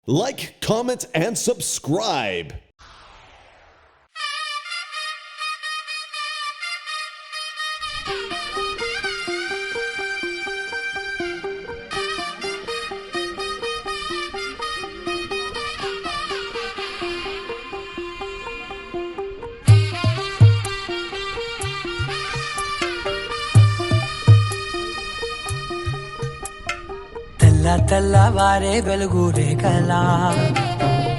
Like, comment, and subscribe. తెల్లవారే వెలుగు రేఖలా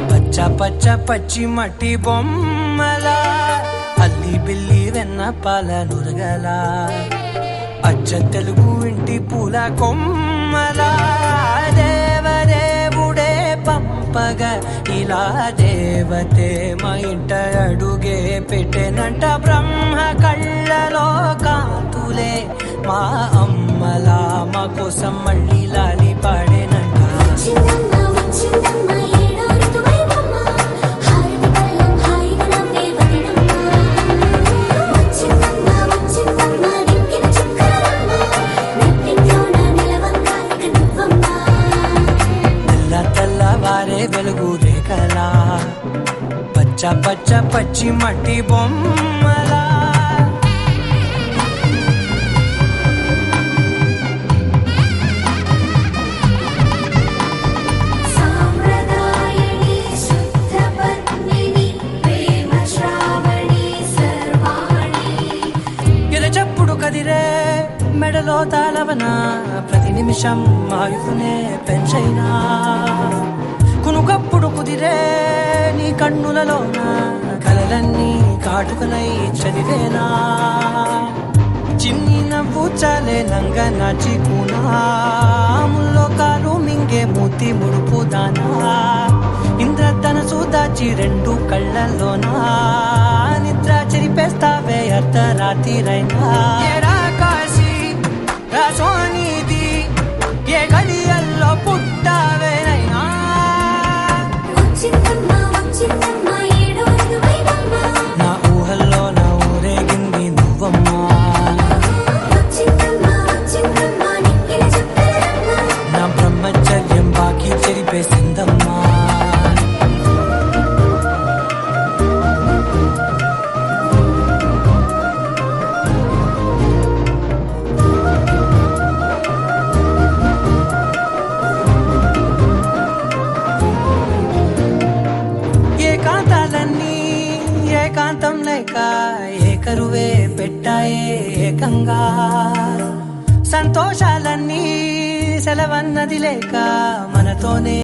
పచ్చ పచ్చ పచ్చి మట్టి బొమ్మలా అల్లి బిల్లి వెన్న పాల నురగలా అచ్చ తెలుగు ఇంటి పూల కొమ్మలా దేవదేవుడే పంపగా ఇలా దేవతే మా ఇంట అడుగే పెట్టెనంట బ్రహ్మ కళ్ళలో కాంతులే మా అమ్మలా మా కోసం మళ్ళీ లాలి పాడేనంట. తెల్లవారే వెలుగు రేఖలా పచ్చ పచ్చ పచ్చి మట్టి బొమ్మలా కదిరే మెడలో తాళవన ప్రతి నిమిషం ఆయుకునే పెంచైనా కునుకప్పుడు కుదిరే నీ కన్నులలోన కలలన్నీ కాటుకనై చదివేనా చిన్ని నవ్వు చాలే నంగ నాచి కూనాముల్లో కాలు మింగే మూతి ముడుపు దానా ఇంద్రధనసు దాచి రెండు కళ్ళల్లోనా నిద్ర చెరిపేస్తావే అర్ధరాత్రిరైనా కాశీ రాసోనిది ఏ గడియల్లో పుట్టావేనైనా నా ఊహల్లో నా ఊరేగింది నువ్వమ్మా నా బ్రహ్మచర్యం బాకీ చెరిపేసిందమ్మా ఏకాంతం లేక ఏకరువే పెట్టాయే ఏకంగా సంతోషాలన్నీ సెలవన్నది లేక మనతోనే